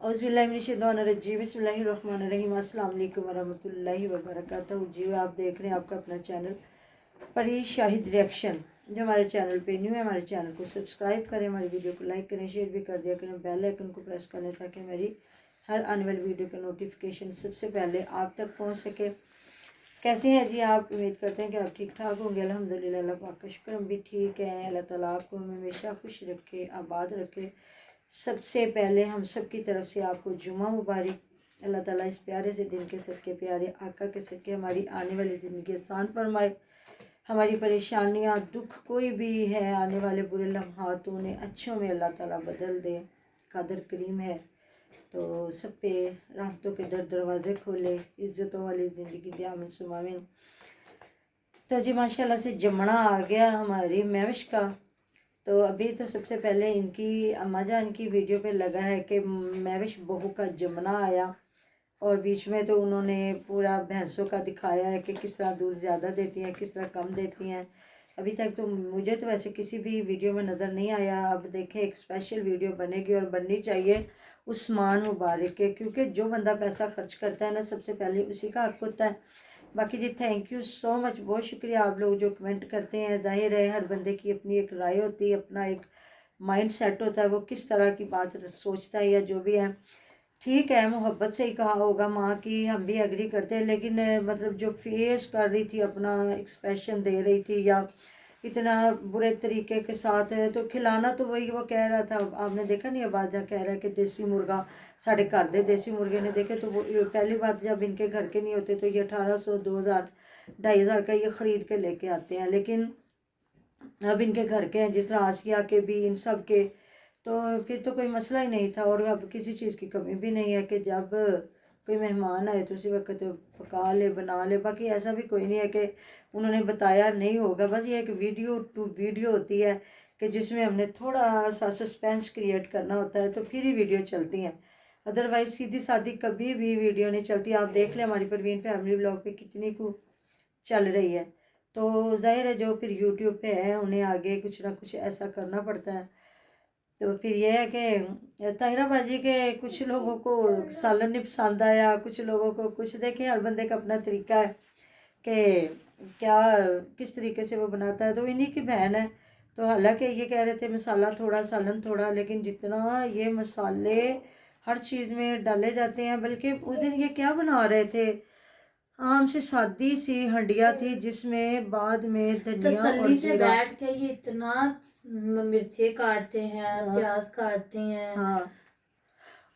औज़ुबिल्लाहिमिनश्शैतानिर्रजीम बिस्मिल्लाहिर्रहमानिर्रहीम अस्सलाम वालेकुम वरहमतुल्लाहि वबरकातुहू। जी आप देख रहे हैं आपका अपना चैनल परी शाहिद रिएक्शन। जो हमारे चैनल पे न्यू है हमारे चैनल को सब्सक्राइब करें, हमारी वीडियो को लाइक करें, शेयर भी कर दिया करें, बेल आइकन को प्रेस करें ताकि मेरी हर आने वाली वीडियो का नोटिफिकेशन सबसे पहले आप तक पहुँच सके। कैसे हैं जी आप? उम्मीद करते हैं कि आप ठीक ठाक होंगे। अल्हम्दुलिल्लाह, अल्लाह पाक का शुक्र, हम भी ठीक हैं। अल्लाह ताला आपको हमेशा खुश रखे, आबाद रखे। सबसे पहले हम सब की तरफ से आपको जुमा मुबारक। अल्लाह ताला इस प्यारे से दिन के सदके, प्यारे आका के सदके हमारी आने वाली ज़िंदगी आसान फरमाए। हमारी परेशानियां, दुख कोई भी है, आने वाले बुरे लम्हात उन्हें अच्छों में अल्लाह ताला बदल दे। कादर करीम है तो सब पे रहमतों के दरवाज़े खोले, इज़्ज़तों वाली ज़िंदगी दे, आमीन सुम्मा आमीन। तो जी माशाल्लाह से जमना आ गया हमारी महविश का। तो अभी तो सबसे पहले इनकी अम्मा जान की वीडियो पे लगा है कि महविश बहू का जमना आया, और बीच में तो उन्होंने पूरा भैंसों का दिखाया है कि किस तरह दूध ज़्यादा देती हैं, किस तरह कम देती हैं। अभी तक तो मुझे तो वैसे किसी भी वीडियो में नज़र नहीं आया। अब देखें, एक स्पेशल वीडियो बनेगी और बननी चाहिए उस्मान मुबारक के, क्योंकि जो बंदा पैसा खर्च करता है ना, सबसे पहले उसी का हक होता है। बाकी जी थैंक यू सो मच, बहुत शुक्रिया आप लोग जो कमेंट करते हैं। जाहिर है हर बंदे की अपनी एक राय होती है, अपना एक माइंड सेट होता है, वो किस तरह की बात सोचता है या जो भी है। ठीक है, मोहब्बत से ही कहा होगा माँ की, हम भी एग्री करते हैं, लेकिन मतलब जो फेस कर रही थी, अपना एक्सप्रेशन दे रही थी, या इतना बुरे तरीके के साथ, तो खिलाना तो वही वो कह रहा था। आपने देखा नहीं, आवाज़ा कह रहा है कि देसी मुर्गा साढ़े घर दे देसी मुर्गे ने देखे। तो वो पहली बात, जब इनके घर के नहीं होते तो ये 1800 2000 2500 का ये ख़रीद के लेके आते हैं, लेकिन अब इनके घर के हैं, जिस तरह आसिया के भी, इन सब के, तो फिर तो कोई मसला ही नहीं था। और अब किसी चीज़ की कमी भी नहीं है कि जब कोई मेहमान आए तो उसी वक्त पका ले, बना ले। बाकी ऐसा भी कोई नहीं है कि उन्होंने बताया नहीं होगा। बस ये एक वीडियो टू वीडियो होती है कि जिसमें हमने थोड़ा सा सस्पेंस क्रिएट करना होता है, तो फिर ही वीडियो चलती हैं। अदरवाइज़ सीधी सादी कभी भी वीडियो नहीं चलती। आप देख लें हमारी परवीन फैमिली ब्लॉग पे कितनी को चल रही है। तो जाहिर है जो फिर यूट्यूब पे है उन्हें आगे कुछ ना कुछ ऐसा करना पड़ता है। तो फिर ये है कि ताहिरा बाजी के कुछ लोगों को सालन नहीं पसंद आया, कुछ लोगों को कुछ। देखें, हर बंदे का अपना तरीका है कि क्या किस तरीके से वो बनाता है। तो इन्हीं की बहन है, तो हालांकि ये कह रहे थे मसाला थोड़ा, सालन थोड़ा, लेकिन जितना ये मसाले हर चीज़ में डाले जाते हैं। बल्कि उस दिन ये क्या बना रहे थे, आम से सादी सी हंडिया थी जिसमें बाद में धनिया और से बैठ के ये इतना मिर्चे काटते हैं, प्याज काटते हैं। हाँ,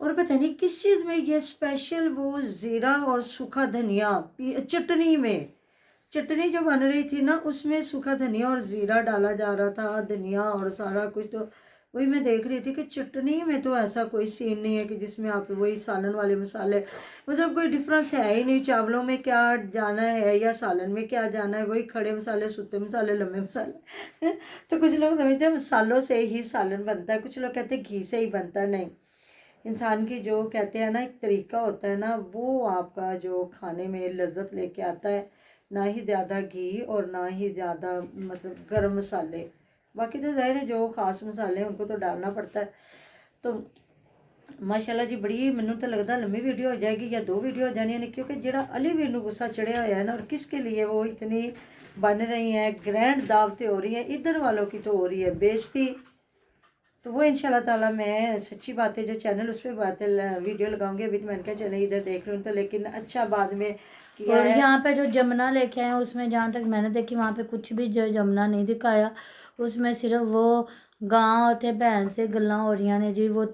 और पता नहीं किस चीज़ में ये स्पेशल वो ज़ीरा और सूखा धनिया, चटनी में, चटनी जो बन रही थी ना उसमें सूखा धनिया और ज़ीरा डाला जा रहा था, धनिया और सारा कुछ। तो वही मैं देख रही थी कि चटनी में तो ऐसा कोई सीन नहीं है कि जिसमें आप वही सालन वाले मसाले, मतलब कोई डिफरेंस है ही नहीं। चावलों में क्या जाना है या सालन में क्या जाना है, वही खड़े मसाले, सूखे मसाले, लम्बे मसाले तो कुछ लोग समझते हैं मसालों से ही सालन बनता है, कुछ लोग कहते हैं घी से ही बनता है। नहीं, इंसान की जो कहते हैं ना एक तरीका होता है ना, वो आपका जो खाने में लज्जत लेके आता है। ना ही ज़्यादा घी और ना ही ज़्यादा मतलब गरम मसाले। बाकी तो ज़ाहिर है जो ख़ास मसाले हैं उनको तो डालना पड़ता है। तो माशाल्लाह जी बड़ी, मैनू तो लगता लंबी वीडियो हो जाएगी या 2 वीडियो हो जानी है, क्योंकि जो अली वीर नू गुस्सा चढ़िया हुआ है ना, और किसके लिए वो इतनी बन रही हैं, ग्रैंड दावतें हो रही हैं, इधर वालों की तो हो रही है बेइज्जती। तो वो इंशाल्लाह ताला मैं सच्ची बात है जो चैनल उस पर बातें वीडियो लगाऊंगी। अभी तो मैंने कहा चले इधर देख लूँ, तो लेकिन अच्छा बाद में किया और है। यहाँ पे जो जमुना लेके आए उसमें जहाँ तक मैंने देखी वहाँ पे कुछ भी जो जमुना नहीं दिखाया। उसमें सिर्फ वो गांव थे, भैंस से गल्ला हो रही ने जी, वो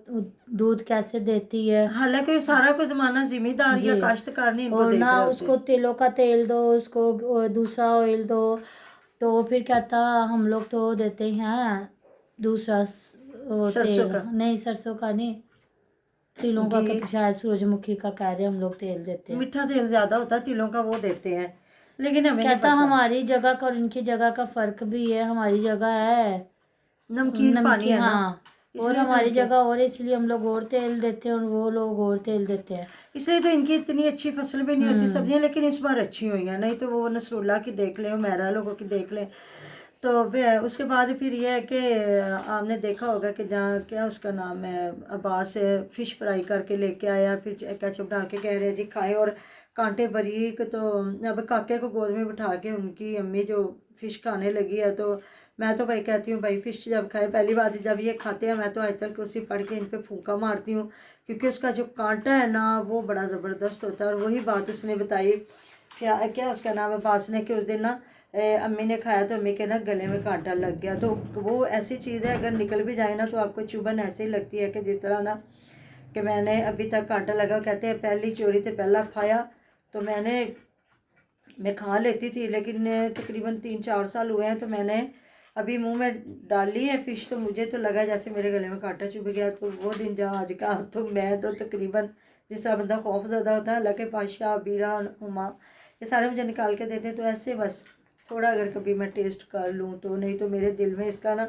दूध कैसे देती है। हालांकि सारा कुछ जमाना जिम्मेदार या काश्तकार नहीं इनको और देख ना रहे होते। उसको तिलों का तेल दो, उसको दूसरा ऑयल दो, तो फिर कहता हम लोग तो देते हैं दूसरा सरसों तेल, का नहीं सरसों का नहीं, तिलों का शायद सूरजमुखी का कह रहे हम लोग तेल देते हैं। मीठा तेल ज्यादा होता है, तिलों का वो देते हैं, लेकिन हमें नहीं कहता पता। हमारी जगह का और इनकी जगह का फर्क भी है। हमारी जगह है नमकीन पानी है ना, हाँ, और इसलिए तो हमारी इनके, जगह और, इसलिए हम लोग और तेल देते हैं और वो लोग और तेल देते हैं। इसलिए तो इनकी इतनी अच्छी फसल भी नहीं होती सब्जियां, लेकिन इस बार अच्छी हुई है। नहीं तो वो नसरुल्ला की देख लें, मेरा लोगों की देख लें, تو اس کے بعد پھر یہ ہے کہ آپ نے دیکھا ہوگا کہ جہاں کیا اس کا نام ہے عباس فش فرائی کر کے لے کے آیا، پھر کیچپ ڈال کے کہہ رہے جی کھائیں، اور کانٹے باریک. تو اب کاکے کو گود میں بٹھا کے ان کی امی جو فش کھانے لگی ہے، تو میں تو بھائی کہتی ہوں بھائی فش جب کھائے، پہلی بات جب یہ کھاتے ہیں میں تو آیت الکرسی پڑھ کے ان پہ پھونکا مارتی ہوں، کیونکہ اس کا جو کانٹا ہے نا وہ بڑا زبردست ہوتا ہے. اور وہی بات اس نے بتائی کیا اس کا نام ہے عباس نے، کہ اس دن نا امی نے کھایا تو امی کے نا گلے میں کانٹا لگ گیا. تو وہ ایسی چیز ہے اگر نکل بھی جائے نا تو آپ کو چبھن ایسے ہی لگتی ہے کہ جس طرح نا کہ میں نے ابھی تک کانٹا لگا. کہتے ہیں پہلی چوری تے پہلا کھایا. تو میں کھا لیتی تھی، لیکن تقریباً 3-4 سال ہوئے ہیں تو میں نے ابھی منہ میں ڈالی ہے فش، تو مجھے تو لگا جیسے میرے گلے میں کانٹا چبھ گیا. تو وہ دن جہاں آج کا، تو میں تو تقریباً جس طرح بندہ خوف زدہ ہوتا ہے، اللہ کے پاشا بیران ہما یہ سارے مجھے نکال کے دیتے ہیں. تو ایسے بس تھوڑا اگر کبھی میں ٹیسٹ کر لوں تو، نہیں تو میرے دل میں اس کا نا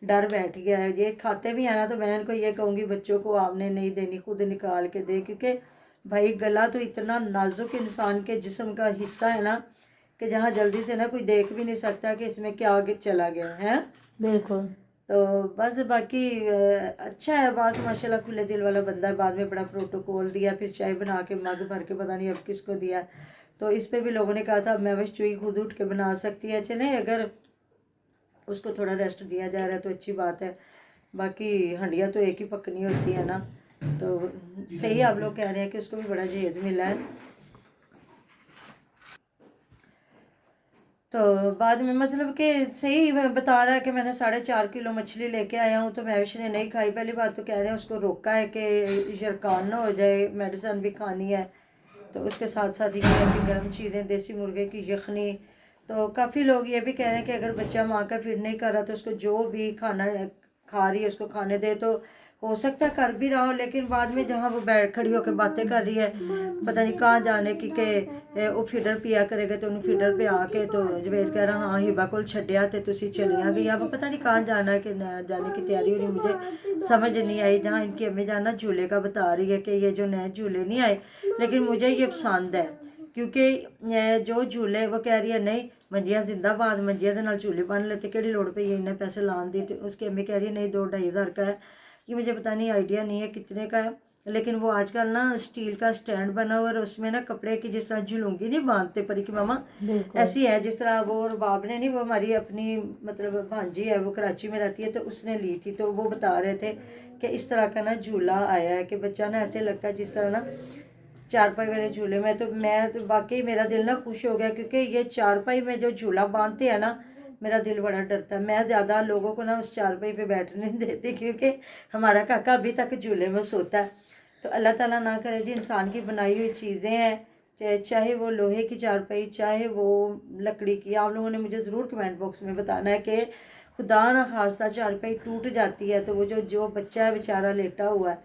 ڈر بیٹھ گیا ہے. یہ کھاتے بھی ہیں نا تو میں ان کو یہ کہوں گی بچوں کو آپ نے نہیں دینی، خود نکال کے دے، کیونکہ بھائی گلا تو اتنا نازک انسان کے جسم کا حصہ ہے نا کہ جہاں جلدی سے نا کوئی دیکھ بھی نہیں سکتا کہ اس میں کیا آگے چلا گیا ہے. بالکل. تو بس باقی اچھا ہے عباس ماشاء اللہ، کھلے دل والا بندہ ہے. بعد میں بڑا پروٹوکول دیا، پھر چائے بنا کے مگ بھر کے پتہ نہیں اب کس کو دیا. تو اس پہ بھی لوگوں نے کہا تھا میں بس چوئی خود اٹھ کے بنا سکتی ہے. چلیں اگر اس کو تھوڑا ریسٹ دیا جا رہا ہے تو اچھی بات ہے. باقی ہنڈیاں تو ایک ہی پکنی ہوتی ہے نا. تو صحیح آپ لوگ کہہ رہے ہیں کہ اس کو بھی بڑا جہیز ملا ہے. تو بعد میں مطلب کہ صحیح بتا رہا ہے کہ میں نے 4.5 کلو مچھلی لے کے آیا ہوں. تو میوش نے نہیں کھائی. پہلی بات تو کہہ رہے ہیں اس کو روکا ہے کہ یرکان نہ ہو جائے، میڈیسن بھی کھانی ہے. تو اس کے ساتھ ساتھ یہ ہے کہ گرم چیزیں، دیسی مرغے کی یخنی. تو کافی لوگ یہ بھی کہہ رہے ہیں کہ اگر بچہ ماں کا فیڈ نہیں کر رہا تو اس کو جو بھی کھانا کھا رہی ہے اس کو کھانے دے. تو ہو سکتا ہے کر بھی رہا ہو، لیکن بعد میں جہاں وہ بیٹھ کھڑی ہو کے باتیں کر رہی ہے پتہ نہیں کہاں جانے کی، کہ وہ فیڈر پیا کرے گا تو انہوں فیڈر پہ آ کے تو جوید کہہ رہا ہاں ہبا کول چھڈیا تے تسی چلیاں گئی. اب پتہ نہیں کہاں جانا ہے کہ جانے کی تیاری ہو رہی. مجھے سمجھ نہیں آئی. جہاں ان کی امی جان نا جھولے کا بتا رہی ہے کہ یہ جو نئے جھولے نہیں آئے، لیکن مجھے یہ پسند ہے کیونکہ جو جھولے وہ کہہ رہی ہے نہیں منجیاں زندہ باد، منجیاں دے نال جھولے بن لیتے، کہڑی لوڑ پہ یہ انہیں پیسے لان دی. تو اس کی امی کہہ رہی ہے نہیں 2-2.5 ہزار کا ہے. یہ مجھے پتہ نہیں آئیڈیا نہیں ہے کتنے کا ہے، لیکن وہ آج کل نا اسٹیل کا سٹینڈ بنا ہوا اور اس میں نا کپڑے کی جس طرح جھلونگی نہیں باندھتے پری کی ماما، ایسی ہے جس طرح وہ رباب نے نہیں، وہ ہماری اپنی مطلب بھانجی ہے وہ کراچی میں رہتی ہے تو اس نے لی تھی. تو وہ بتا رہے تھے کہ اس طرح کا نا جھولا آیا ہے کہ بچہ نا ایسے لگتا ہے جس طرح نا چارپائی والے جھولے میں. تو میں واقعی میرا دل نا خوش ہو گیا، کیونکہ یہ چارپائی میں جو جھولا باندھتے ہیں نا میرا دل بڑا ڈرتا ہے. میں زیادہ لوگوں کو نا اس چارپائی پہ بیٹھنے نہیں دیتی، کیونکہ ہمارا کاکا ابھی تک جھولے میں سوتا ہے. تو اللہ تعالیٰ نہ کرے جی انسان کی بنائی ہوئی چیزیں ہیں، چاہے وہ لوہے کی چارپائی چاہے وہ لکڑی کی. آپ لوگوں نے مجھے ضرور کمنٹ باکس میں بتانا ہے کہ خدا نہ خواستہ چارپائی ٹوٹ جاتی ہے تو وہ جو بچہ ہے بیچارہ لیٹا ہوا ہے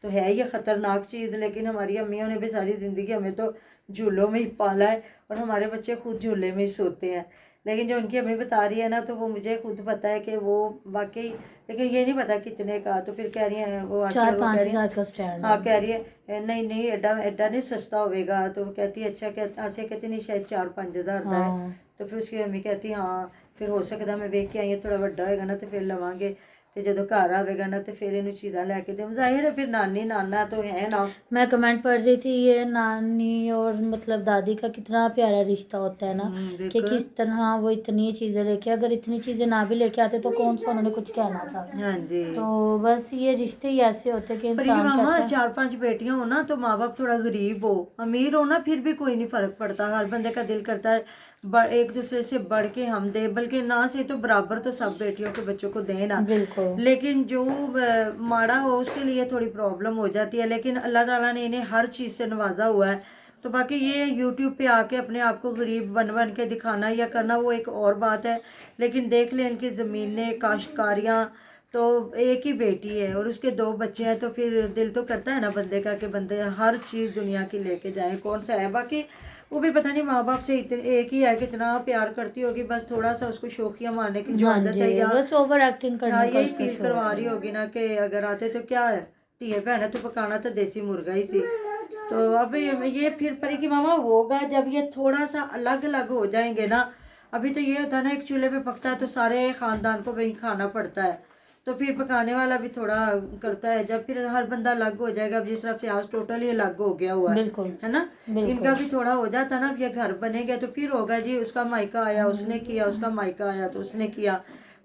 تو ہے یہ خطرناک چیز. لیکن ہماری امیوں نے بھی ساری زندگی ہمیں تو جھولوں میں ہی پالا ہے اور ہمارے بچے خود جھولے میں ہی سوتے ہیں. لیکن جو ان کی امی بتا رہی ہے نا تو وہ مجھے خود پتہ ہے کہ وہ واقعی، لیکن یہ نہیں پتا کتنے کا. تو پھر کہہ رہی ہیں وہ 4-5 ہزار کا سٹینڈ. ہاں کہہ رہی ہے نہیں ایڈا نہیں سستا ہوئے گا. تو وہ کہتی ہے اچھا ایسے کہتی نہیں شاید 4-5 ہزار کا ہے. تو پھر اس کی امی کہتی ہاں پھر ہو سکتا میں ویک کے آئی تھوڑا بڑا ہوئے گا نا تو پھر لواں گے. تو جدو گھر آئے گا نا تو پھر انہوں چیزاں لے کے دیں. ظاہر ہے پھر نانی نانا تو ہے نا. میں کمنٹ پڑھ رہی تھی یہ نانی اور مطلب دادی کا کتنا پیارا رشتہ ہوتا ہے نا، کہ کس طرح وہ اتنی چیزیں لے کے، اگر اتنی چیزیں نہ بھی لے کے آتے تو کون سا انہوں نے کچھ کہنا تھا. ہاں جی. تو بس یہ رشتے ہی ایسے ہوتے کہ پر انسان ماما کہتا ہے 4-5 بیٹیاں ہو نا تو ماں باپ تھوڑا غریب ہو امیر ہو نا پھر بھی کوئی نہیں فرق پڑتا. ہر بندے کا دل کرتا ہے ایک دوسرے سے بڑھ کے ہم دیں، بلکہ نہ سے تو برابر تو سب بیٹیوں کے بچوں کو دیں نا. بالکل. لیکن جو ماڑا ہو اس کے لیے تھوڑی پرابلم ہو جاتی ہے. لیکن اللہ تعالیٰ نے انہیں ہر چیز سے نوازا ہوا ہے. تو باقی یہ یوٹیوب پہ آ کے اپنے آپ کو غریب بن کے دکھانا یا کرنا وہ ایک اور بات ہے. لیکن دیکھ لیں ان کی زمینیں کاشتکاریاں. تو ایک ہی بیٹی ہے اور اس کے 2 بچے ہیں. تو پھر دل تو کرتا ہے نا بندے کا کہ بندے ہر چیز دنیا کی لے کے جائیں. کون سا ہے باقی وہ بھی پتہ نہیں ماں باپ سے ایک ہی ہے کہ اتنا پیار کرتی ہوگی، بس تھوڑا سا اس کو شوخیاں مارنے کی جو عادت ہے یا بس اوور ایکٹنگ کرنے کا یہی فیل کروا رہی ہوگی نا کہ اگر آتے تو کیا ہے تیے بہن تو پکانا تو دیسی مرغا ہی سی. تو اب یہ پھر پری کی ماما ہوگا جب یہ تھوڑا سا الگ الگ ہو جائیں گے نا अभी तो ये होता है ना, एक चूल्हे पे पकता है तो सारे ख़ानदान को वही खाना पड़ता है, तो फिर पकाने वाला भी थोड़ा करता है। जब फिर हर बंदा अलग हो जाएगा, अब जिस तरह फ्याज टोटली अलग हो गया हुआ बिल्कुल है ना, इनका भी थोड़ा हो जाता ना। अब ये घर बनेगा तो फिर होगा जी, उसका मायका आया उसने किया, उसका मायका आया तो उसने किया,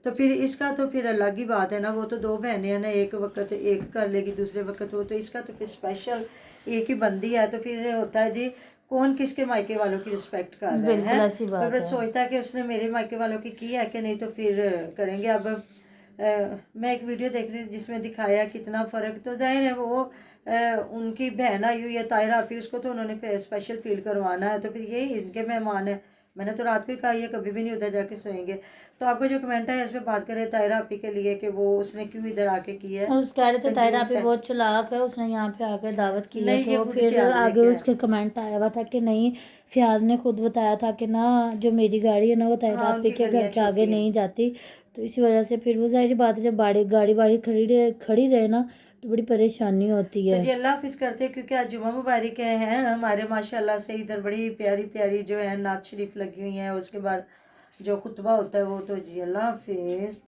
तो फिर इसका तो फिर अलग ही बात है ना। वो तो दो बहनें हैं ना, एक वक्त एक कर लेगी, दूसरे वक्त वो, तो इसका तो फिर स्पेशल एक ही बंदी है। तो फिर होता है जी, कौन किसके मायके वालों की रिस्पेक्ट कर रहे बिल्कुल हैं। ऐसी तो बात फिर है। सोचता है कि उसने मेरे मायके वालों की है कि नहीं, तो फिर करेंगे। अब मैं एक वीडियो देख रही थी जिसमें दिखाया कितना फ़र्क, तो जाहिर है वो उनकी बहन आई हुई है तायरा आपी, उसको तो उन्होंने स्पेशल फील करवाना है, तो फिर ये इनके मेहमान है। मैंने तो रात को ही कहा ये कभी भी नहीं उधर जाके सोएंगे। तो आपको जो कमेंट है इस पर बात करें तायरा आपी के लिए कि वो उसने क्यों इधर आके की है, उस कह रहे थे तायरा कंजूस आपी है। बहुत चालाक है, उसने यहाँ पे आकर दावत की है। नहीं, ये तो खुद फिर ख्याल आगे लेके है। उसके कमेंट आया हुआ था कि नहीं, फयाज ने खुद बताया था कि ना जो मेरी गाड़ी है ना वो तायरा हाँ, आपी उनकी के घर गलियां के आगे छोटी हैं। नहीं जाती। तो इसी वजह से फिर वो जाहिर बात है, जब गाड़ी वाड़ी खड़ी रहे ना तो बड़ी परेशानी होती तो है। जी अल्लाह हाफिज़ करते हैं, क्योंकि आज जुमा मुबारक हैं हमारे माशाल्लाह से। इधर बड़ी प्यारी प्यारी जो है नात शरीफ लगी हुई हैं, उसके बाद जो खुतबा होता है वो। तो जी अल्लाह हाफिज़।